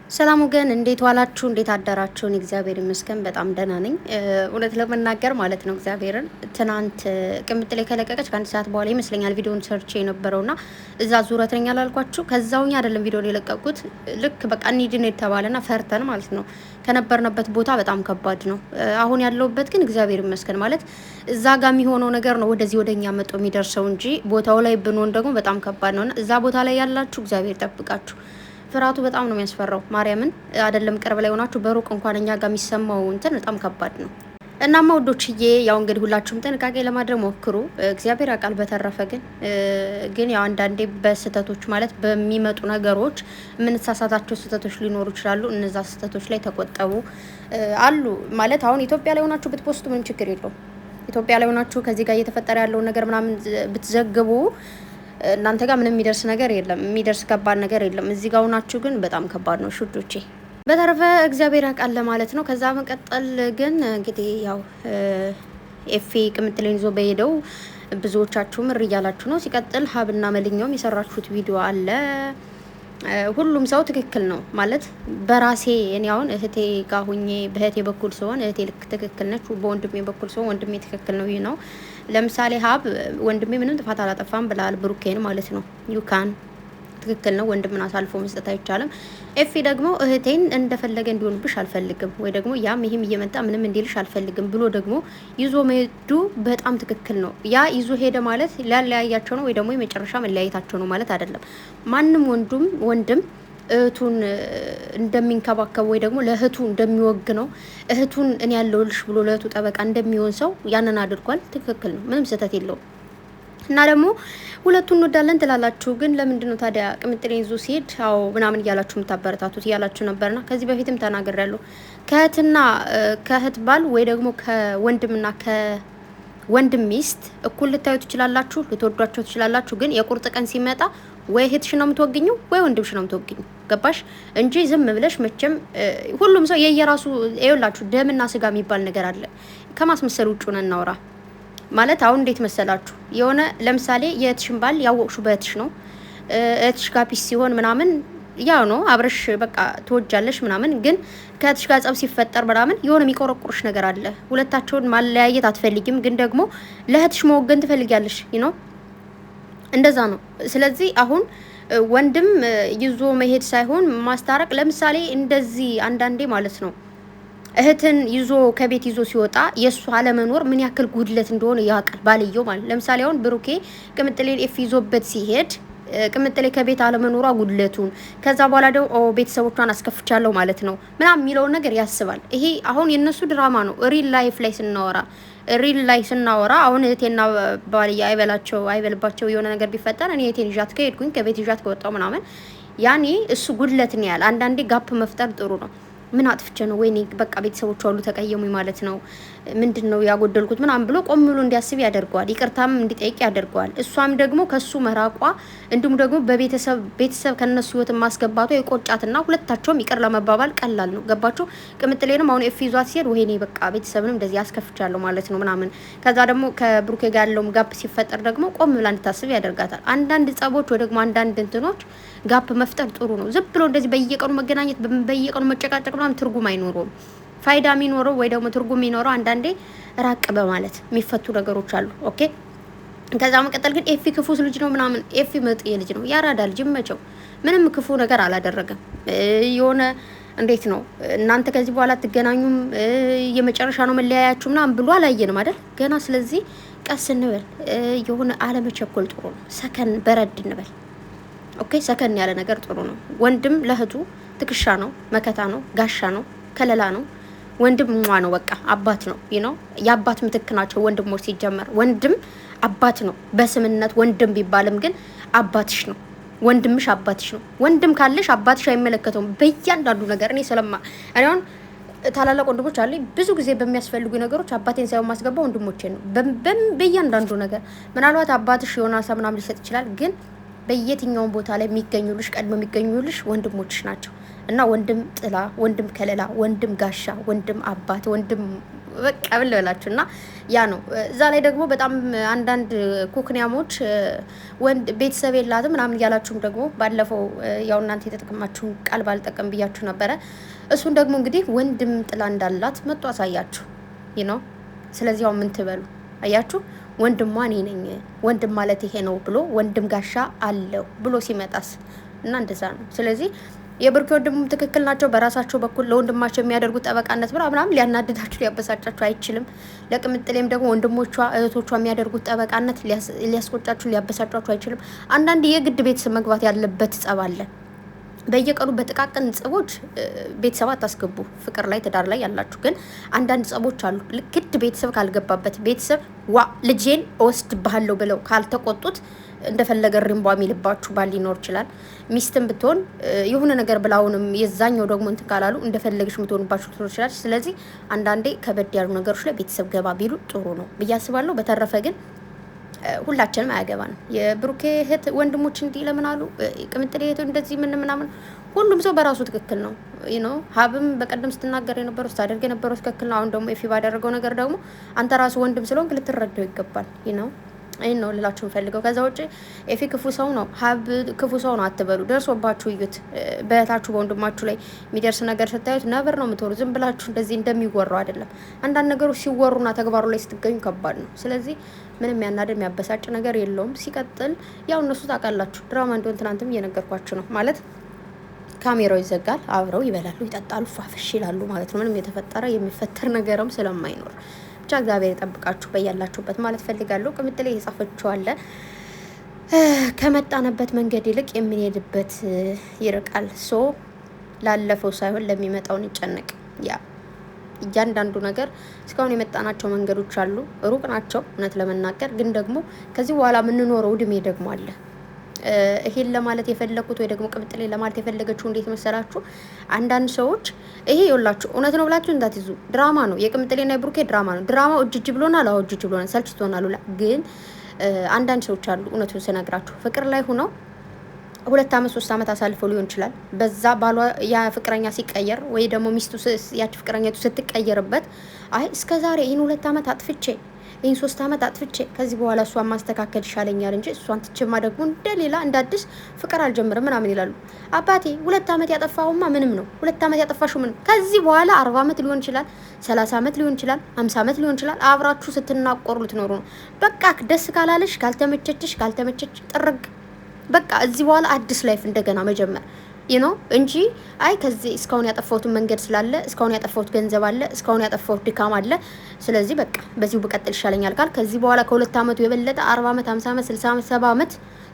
ሰላም ወገን እንዴት ዋላችሁ? እንዴት አደራችሁ? እግዚአብሔር ይመስገን በጣም ደህና ነኝ። እውነት ለመናገር ማለት ነው እግዚአብሔርን ትናንት ቅምጥሌ ከለቀቀች ከአንድ ሰዓት በኋላ ይመስለኛል ቪዲዮን ሰርች የነበረውና እዛ ዙረተኛ ላልኳችሁ ከዛውኛ አይደለም ቪዲዮን የለቀቁት ልክ በቃ እንሂድን የተባለና ፈርተን ማለት ነው ከነበርንበት ቦታ በጣም ከባድ ነው። አሁን ያለውበት ግን እግዚአብሔር ይመስገን ማለት እዛ ጋር የሚሆነው ነገር ነው ወደዚህ ወደኛ መጥቶ የሚደርሰው እንጂ ቦታው ላይ ብንሆን ደግሞ በጣም ከባድ ነውና እዛ ቦታ ላይ ያላችሁ እግዚአብሔር ይጠብቃችሁ። ፍርሃቱ በጣም ነው የሚያስፈራው። ማርያምን አይደለም ቅርብ ላይ ሆናችሁ በሩቅ እንኳን እኛ ጋር የሚሰማው እንትን በጣም ከባድ ነው። እናማ ወዶችዬ ያው እንግዲህ ሁላችሁም ጥንቃቄ ለማድረግ ሞክሩ። እግዚአብሔር ያውቃል። በተረፈ ግን ያው አንዳንዴ በስህተቶች ማለት በሚመጡ ነገሮች የምንሳሳታቸው ስህተቶች ሊኖሩ ይችላሉ። እነዛ ስህተቶች ላይ ተቆጠቡ አሉ ማለት አሁን ኢትዮጵያ ላይ ሆናችሁ ብትፖስቱ ምንም ችግር የለውም። ኢትዮጵያ ላይ ሆናችሁ ከዚህ ጋር እየተፈጠረ ያለውን ነገር ምናምን ብትዘግቡ እናንተ ጋር ምንም የሚደርስ ነገር የለም፣ የሚደርስ ከባድ ነገር የለም። እዚህ ጋር ሆናችሁ ግን በጣም ከባድ ነው ሹዶቼ። በተረፈ እግዚአብሔር ያውቃል ለማለት ነው። ከዛ መቀጠል ግን እንግዲህ ያው ኤፊ ቅምጥሌን ይዞ በሄደው ብዙዎቻችሁ ምር እያላችሁ ነው። ሲቀጥል ሀብና መልኛውም የሰራችሁት ቪዲዮ አለ። ሁሉም ሰው ትክክል ነው ማለት በራሴ እኔ አሁን እህቴ ጋር ሁኜ በእህቴ በኩል ሲሆን እህቴ ልክ ትክክል ነች፣ በወንድሜ በኩል ሲሆን ወንድሜ ትክክል ነው። ይህ ነው ለምሳሌ ሀብ ወንድሜ ምንም ጥፋት አላጠፋም ብላል፣ ብሩኬን ማለት ነው። ዩካን ትክክል ነው፣ ወንድምን አሳልፎ መስጠት አይቻልም። ኤፊ ደግሞ እህቴን እንደፈለገ እንዲሆንብሽ አልፈልግም ወይ ደግሞ ያም ይህም እየመጣ ምንም እንዲልሽ አልፈልግም ብሎ ደግሞ ይዞ መሄዱ በጣም ትክክል ነው። ያ ይዞ ሄደ ማለት ሊያለያያቸው ነው ወይ ደግሞ የመጨረሻ መለያየታቸው ነው ማለት አይደለም። ማንም ወንድም እህቱን እንደሚንከባከብ ወይ ደግሞ ለእህቱ እንደሚወግ ነው እህቱን እኔ ያለሁልሽ ብሎ ለእህቱ ጠበቃ እንደሚሆን ሰው ያንን አድርጓል። ትክክል ነው፣ ምንም ስህተት የለውም። እና ደግሞ ሁለቱን እንወዳለን ትላላችሁ፣ ግን ለምንድን ነው ታዲያ ቅምጥሌን ይዞ ሲሄድ አዎ ምናምን እያላችሁ የምታበረታቱት እያላችሁ ነበርና ከዚህ በፊትም ተናግሬያለሁ። ከእህት ባል ወይ ደግሞ ከወንድምና ከወንድም ሚስት እኩል ልታዩ ትችላላችሁ፣ ልትወዷቸው ትችላላችሁ። ግን የቁርጥ ቀን ሲመጣ ወይ እህትሽ ነው የምትወግኙ ወይ ወንድምሽ ነው የምትወግኙ። ገባሽ? እንጂ ዝም ብለሽ መቼም ሁሉም ሰው የየራሱ ይኸውላችሁ፣ ደምና ስጋ የሚባል ነገር አለ። ከማስመሰል ውጭ ሆነ እናውራ ማለት አሁን እንዴት መሰላችሁ? የሆነ ለምሳሌ የእህትሽን ባል ያወቅሹ በእህትሽ ነው። እህትሽ ጋር ፒስ ሲሆን ምናምን ያው ነው አብረሽ በቃ ትወጃለሽ ምናምን። ግን ከእህትሽ ጋር ጸብ ሲፈጠር ምናምን የሆነ የሚቆረቁርሽ ነገር አለ። ሁለታቸውን ማለያየት አትፈልጊም፣ ግን ደግሞ ለእህትሽ መወገን ትፈልጊያለሽ ነው። እንደዛ ነው። ስለዚህ አሁን ወንድም ይዞ መሄድ ሳይሆን ማስታረቅ። ለምሳሌ እንደዚህ አንዳንዴ ማለት ነው እህትን ይዞ ከቤት ይዞ ሲወጣ የእሱ አለመኖር ምን ያክል ጉድለት እንደሆነ ያውቃል ባልየው ማለት። ለምሳሌ አሁን ብሩኬ ቅምጥሌን ኤፍ ይዞበት ሲሄድ ቅምጥሌ ከቤት አለመኖሯ ጉድለቱን፣ ከዛ በኋላ ደግሞ ቤተሰቦቿን አስከፍቻለሁ ማለት ነው ምናምን የሚለውን ነገር ያስባል። ይሄ አሁን የነሱ ድራማ ነው። ሪል ላይፍ ላይ ስናወራ አሁን እህቴና ባልያ አይበልባቸው የሆነ ነገር ቢፈጠር እኔ እህቴን ይዣት ከሄድኩኝ ከቤት ይዣት ከወጣው ምናምን ያኔ እሱ ጉድለት ነው ያለ። አንዳንዴ ጋፕ መፍጠር ጥሩ ነው። ምን አጥፍቼ ነው ወይኔ በቃ ቤተሰቦቿ ሁሉ ተቀየሙኝ ማለት ነው ምንድነው ያጎደልኩት ምናምን ብሎ ቆም ብሎ እንዲያስብ ያደርገዋል። ይቅርታም እንዲጠይቅ ያደርገዋል። እሷም ደግሞ ከሱ መራቋ እንዲሁም ደግሞ ቤተሰብ ከነሱ ህይወት ማስገባቷ የቆጫትና ሁለታቸውም ይቅር ለመባባል ቀላል ነው። ገባችሁ? ቅምጥሌንም አሁን ኤፍ ይዟት ሲሄድ ወይኔ በቃ ቤተሰብንም እንደዚህ ያስከፍቻለሁ ማለት ነው ምናምን። ከዛ ደግሞ ከብሩኬ ጋር ያለውም ጋፕ ሲፈጠር ደግሞ ቆም ብላ እንድታስብ ያደርጋታል። አንዳንድ ጸቦች ወይ ደግሞ አንዳንድ እንትኖች ጋፕ መፍጠር ጥሩ ነው። ዝም ብሎ እንደዚህ በየቀኑ መገናኘት በየቀኑ መጨቃጨቅ ምናምን ትርጉም አይኖረውም። ፋይዳ የሚኖረው ወይ ደግሞ ትርጉም የሚኖረው አንዳንዴ ራቅ በማለት የሚፈቱ ነገሮች አሉ። ኦኬ። ከዛ መቀጠል ግን ኤፊ ክፉ ልጅ ነው ምናምን። ኤፊ መጥዬ ልጅ ነው፣ ያራዳ ልጅ መቸው ምንም ክፉ ነገር አላደረገም። የሆነ እንዴት ነው እናንተ ከዚህ በኋላ አትገናኙም የመጨረሻ ነው መለያያችሁ ምናምን ብሎ አላየንም አይደል ገና። ስለዚህ ቀስ እንበል፣ የሆነ አለመቸኮል ጥሩ ነው። ሰከን በረድ እንበል። ኦኬ። ሰከን ያለ ነገር ጥሩ ነው። ወንድም ለእህቱ ትከሻ ነው፣ መከታ ነው፣ ጋሻ ነው፣ ከለላ ነው። ወንድም ነው በቃ አባት ነው። የአባት ምትክ ናቸው ወንድሞች። ሲጀመር ወንድም አባት ነው በስምነት ወንድም ቢባልም ግን አባትሽ ነው። ወንድምሽ አባትሽ ነው። ወንድም ካለሽ አባትሽ አይመለከተውም በእያንዳንዱ ነገር። እኔ አሁን ታላላቅ ወንድሞች አሉ። ብዙ ጊዜ በሚያስፈልጉ ነገሮች አባቴን ሳይሆን ማስገባ ወንድሞቼን ነው በእያንዳንዱ ነገር። ምናልባት አባትሽ የሆነ ሀሳብ ምናምን ሊሰጥ ይችላል፣ ግን በየትኛውም ቦታ ላይ የሚገኙልሽ ቀድሞ የሚገኙልሽ ወንድሞችሽ ናቸው። እና ወንድም ጥላ፣ ወንድም ከለላ፣ ወንድም ጋሻ፣ ወንድም አባት፣ ወንድም በቃ ብል ብላችሁና ያ ነው። እዛ ላይ ደግሞ በጣም አንዳንድ ኩክኒያሞች ወንድ ቤተሰብ የላትም ምናምን እያላችሁም ደግሞ ባለፈው ያው እናንተ የተጠቀማችሁን ቃል ባልጠቀም ብያችሁ ነበረ። እሱን ደግሞ እንግዲህ ወንድም ጥላ እንዳላት መጡ አሳያችሁ ነው። ስለዚህ አሁን ምን ትበሉ አያችሁ። ወንድሟ እኔ ነኝ ወንድም ማለት ይሄ ነው ብሎ ወንድም ጋሻ አለው ብሎ ሲመጣስ እና እንደዛ ነው። ስለዚህ የብሩኬ ወንድሙም ትክክል ናቸው። በራሳቸው በኩል ለወንድማቸው የሚያደርጉት ጠበቃነት ምናምን ሊያናድዳችሁ ሊያበሳጫችሁ አይችልም። ለቅምጥሌም ደግሞ ወንድሞቿ እህቶቿ የሚያደርጉት ጠበቃነት ሊያስቆጫችሁ ሊያበሳጫችሁ አይችልም። አንዳንድ የግድ ቤተሰብ መግባት ያለበት ጸብ አለ። በየቀኑ በጥቃቅን ጸቦች ቤተሰብ አታስገቡ። ፍቅር ላይ ትዳር ላይ ያላችሁ ግን አንዳንድ ጸቦች አሉ። ግድ ቤተሰብ ካልገባበት ቤተሰብ ልጄን እወስድብሃለሁ ብለው ካልተቆጡት እንደፈለገ ሪምቧ የሚልባችሁ ባል ሊኖር ይችላል። ሚስትም ብትሆን የሆነ ነገር ብላውንም የዛኛው ደግሞ እንትን ካላሉ እንደፈለግሽ የምትሆንባችሁ ሊኖር ይችላል። ስለዚህ አንዳንዴ ከበድ ያሉ ነገሮች ላይ ቤተሰብ ገባ ቢሉ ጥሩ ነው ብዬ አስባለሁ። በተረፈ ግን ሁላችንም አያገባንም። የብሩኬ እህት ወንድሞች እንዲህ ለምን አሉ ቅምጥሌ እህት እንደዚህ ምናምን ሁሉም ሰው በራሱ ትክክል ነው ነው። ሀብም በቀደም ስትናገር የነበረው ስታደርግ የነበረው ትክክል ነው። አሁን ደግሞ ኤፊ ባደረገው ነገር ደግሞ አንተ ራሱ ወንድም ስለሆንክ ልትረዳው ይገባል ነው። ይህን ነው ልላችሁ የምፈልገው። ከዛ ውጭ ኤፊ ክፉ ሰው ነው፣ ሀብ ክፉ ሰው ነው አትበሉ። ደርሶባችሁ እዩት። በእህታችሁ በወንድማችሁ ላይ የሚደርስ ነገር ስታዩት ነብር ነው የምትሆኑ። ዝም ብላችሁ እንደዚህ እንደሚወራው አይደለም። አንዳንድ ነገሮች ሲወሩና ተግባሩ ላይ ስትገኙ ከባድ ነው። ስለዚህ ምንም ያናደድ የሚያበሳጭ ነገር የለውም። ሲቀጥል ያው እነሱ ታውቃላችሁ ድራማ እንደሆን ትናንትም እየነገርኳችሁ ነው ማለት ካሜራው ይዘጋል፣ አብረው ይበላሉ፣ ይጠጣሉ፣ ፋፍሽ ይላሉ ማለት ነው። ምንም የተፈጠረ የሚፈጠር ነገርም ስለማይኖር ብቻ እግዚአብሔር ይጠብቃችሁ በያላችሁበት ማለት ፈልጋለሁ። ቅምጥሌ የጻፈችው አለ ከመጣንበት መንገድ ይልቅ የምንሄድበት ይርቃል። ሶ ላለፈው ሳይሆን ለሚመጣው እንጨነቅ። ያ እያንዳንዱ ነገር እስካሁን የመጣናቸው መንገዶች አሉ፣ ሩቅ ናቸው እውነት ለመናገር ግን ደግሞ ከዚህ በኋላ የምንኖረው እድሜ ደግሞ አለ። ይሄን ለማለት የፈለኩት ወይ ደግሞ ቅምጥሌ ለማለት የፈለገችው እንዴት መሰላችሁ? አንዳንድ ሰዎች ይሄ ይኸውላችሁ እውነት ነው ብላችሁ እንዳትይዙ፣ ድራማ ነው። የቅምጥሌና የብሩኬ ድራማ ነው። ድራማው እጅ ብሎናል፣ አዎ እጅ ብሎናል፣ ሰልችቶናል። ግን አንዳንድ ሰዎች አሉ እውነቱን ስነግራችሁ ፍቅር ላይ ሆነው 2 አመት 3 አመት አሳልፈው ሊሆን ይችላል። በዛ ባሏ ያ ፍቅረኛ ሲቀየር ወይ ደግሞ ሚስቱ ያቺ ፍቅረኛቱ ስትቀየርበት አይ እስከዛሬ ይህን 2 አመት አጥፍቼ ይህን 3 አመት አጥፍቼ ከዚህ በኋላ እሷን ማስተካከል ይሻለኛል እንጂ እሷን ትችማ ደግሞ እንደሌላ እንዳዲስ ፍቅር አልጀምርም ምናምን ይላሉ። አባቴ 2 አመት ያጠፋውማ ምንም ነው። 2 አመት ያጠፋሽው ምንም ከዚህ በኋላ 40 አመት ሊሆን ይችላል፣ 30 አመት ሊሆን ይችላል፣ 50 አመት ሊሆን ይችላል። አብራችሁ ስትናቆሩ ልትኖሩ ነው። በቃ ደስ ካላለሽ ካልተመቸችሽ ካልተመቸች ጥርግ በቃ እዚህ በኋላ አዲስ ላይፍ እንደገና መጀመር እንጂ አይ ከዚህ እስካሁን ያጠፋሁት መንገድ ስላለ እስካሁን ያጠፋሁት ገንዘብ አለ እስካሁን ያጠፋሁት ድካም አለ ስለዚህ በቃ በዚሁ በቀጥል ይሻለኛል ካል ከዚህ በኋላ ከ2 አመቱ የበለጠ 40 አመት 50 አመት 60 አመት 70 አመት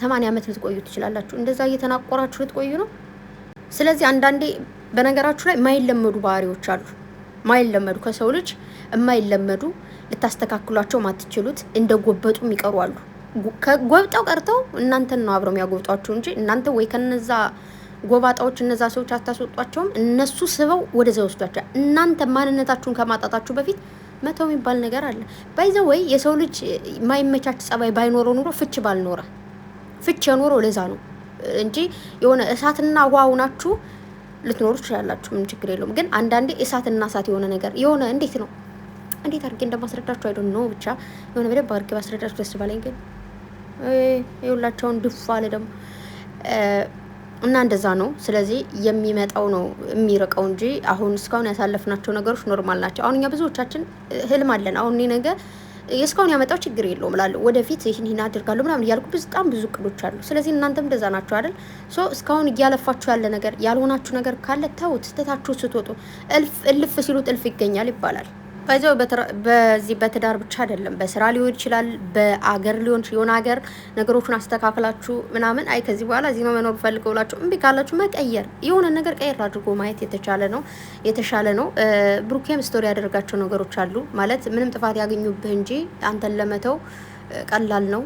80 አመት ልትቆዩ ትችላላችሁ። እንደዛ እየተናቆራችሁ ልትቆዩ ነው። ስለዚህ አንዳንዴ በነገራችሁ ላይ ማይለመዱ ባህሪዎች አሉ። ማይለመዱ ከሰው ልጅ የማይለመዱ ልታስተካክሏቸው ማትችሉት እንደ ጎበጡ የሚቀሩ አሉ። ከጎብጠው ቀርተው እናንተን ነው አብረው የሚያጎብጧችሁ እንጂ እናንተ ወይ ከነዛ ጎባጣዎች እነዛ ሰዎች አታስወጧቸውም። እነሱ ስበው ወደዛ ይወስዷቸዋል። እናንተ ማንነታችሁን ከማጣጣችሁ በፊት መተው የሚባል ነገር አለ። ባይዘው ወይ የሰው ልጅ ማይመቻች ጸባይ ባይኖረው ኑሮ ፍች ባልኖረ ፍች የኖረው ለዛ ነው እንጂ የሆነ እሳትና ውሃው ናችሁ ልትኖሩ ትችላላችሁ። ምን ችግር የለውም። ግን አንዳንዴ እሳትና እሳት የሆነ ነገር የሆነ እንዴት አድርጌ እንደማስረዳችሁ አይዶን ነው ብቻ የሆነ በደንብ አድርጌ ማስረዳችሁ ደስ ባለኝ። ግን ይኸውላችሁን ድፋ አለ ደግሞ እና እንደዛ ነው። ስለዚህ የሚመጣው ነው የሚርቀው እንጂ አሁን እስካሁን ያሳለፍናቸው ነገሮች ኖርማል ናቸው። አሁን እኛ ብዙዎቻችን ህልም አለን። አሁን እኔ ነገ እስካሁን ያመጣው ችግር የለውም እላለሁ። ወደፊት ይህን አድርጋለሁ ምናምን እያልኩ በጣም ብዙ እቅዶች አሉ። ስለዚህ እናንተም እንደዛ ናቸው አይደል? እስካሁን እያለፋችሁ ያለ ነገር ያልሆናችሁ ነገር ካለ ተውት። ስተታችሁ ስትወጡ እልፍ ሲሉት እልፍ ይገኛል ይባላል። ባይዘው በዚህ በትዳር ብቻ አይደለም፣ በስራ ሊሆን ይችላል፣ በአገር ሊሆን ይችላል። የሆነ ሀገር ነገሮችን አስተካክላችሁ ምናምን አይ ከዚህ በኋላ እዚህ ነው መኖር ፈልገው ብላችሁ እምቢ ካላችሁ መቀየር፣ የሆነ ነገር ቀየር አድርጎ ማየት የተሻለ ነው። ብሩኬም ስቶሪ ያደረጋቸው ነገሮች አሉ ማለት ምንም ጥፋት ያገኙብህ እንጂ አንተን ለመተው ቀላል ነው።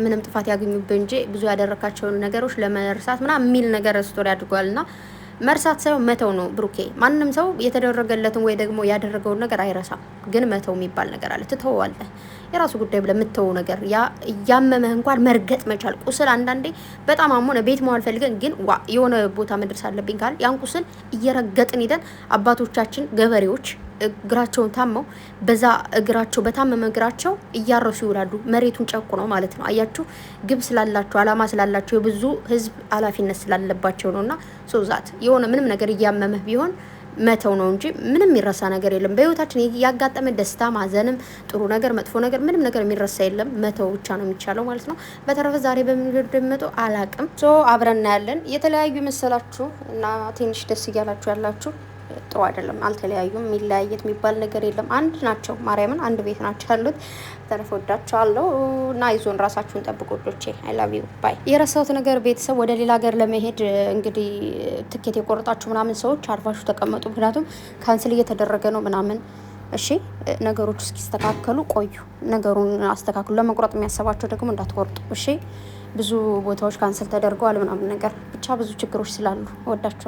ምንም ጥፋት ያገኙብህ እንጂ ብዙ ያደረካቸውን ነገሮች ለመርሳት ምናምን የሚል ነገር ስቶሪ አድርጓልና መርሳት ሳይሆን መተው ነው። ብሩኬ ማንም ሰው የተደረገለትን ወይ ደግሞ ያደረገውን ነገር አይረሳም፣ ግን መተው የሚባል ነገር አለ። ትተዋለህ፣ የራሱ ጉዳይ ብለህ የምትተው ነገር ያ እያመመህ እንኳን መርገጥ መቻል። ቁስል አንዳንዴ በጣም አሞነ ቤት መዋል ፈልገን ግን የሆነ ቦታ መድረስ አለብኝ ካል ያን ቁስል እየረገጥን ሄደን አባቶቻችን ገበሬዎች እግራቸውን ታመው በዛ እግራቸው በታመመ እግራቸው እያረሱ ይውላሉ። መሬቱን ጨቁ ነው ማለት ነው። አያችሁ፣ ግብ ስላላቸው አላማ ስላላቸው የብዙ ህዝብ ኃላፊነት ስላለባቸው ነውና ሶዛት የሆነ ምንም ነገር እያመመህ ቢሆን መተው ነው እንጂ ምንም የሚረሳ ነገር የለም። በህይወታችን ያጋጠመ ደስታ፣ ማዘንም፣ ጥሩ ነገር፣ መጥፎ ነገር ምንም ነገር የሚረሳ የለም። መተው ብቻ ነው የሚቻለው ማለት ነው። በተረፈ ዛሬ በሚደመጡ አላቅም አብረን እናያለን። የተለያዩ መሰላችሁ እና ትንሽ ደስ እያላችሁ ያላችሁ ጥሩ አይደለም። አልተለያዩም። የሚለያየት የሚባል ነገር የለም። አንድ ናቸው። ማርያምን አንድ ቤት ናቸው ያሉት። ተረፈ ወዳችኋለሁ እና ይዞን ራሳችሁን ጠብቁ ወዶቼ። አይ ላቭ ዩ ባይ። የረሳሁት ነገር ቤተሰብ ወደ ሌላ ሀገር ለመሄድ እንግዲህ ትኬት የቆረጣችሁ ምናምን ሰዎች አርፋችሁ ተቀመጡ። ምክንያቱም ካንስል እየተደረገ ነው ምናምን። እሺ ነገሮች እስኪስተካከሉ ቆዩ። ነገሩን አስተካክሉ። ለመቁረጥ የሚያሰባቸው ደግሞ እንዳትቆርጡ እሺ። ብዙ ቦታዎች ካንስል ተደርገዋል ምናምን ነገር ብቻ ብዙ ችግሮች ስላሉ ወዳችሁ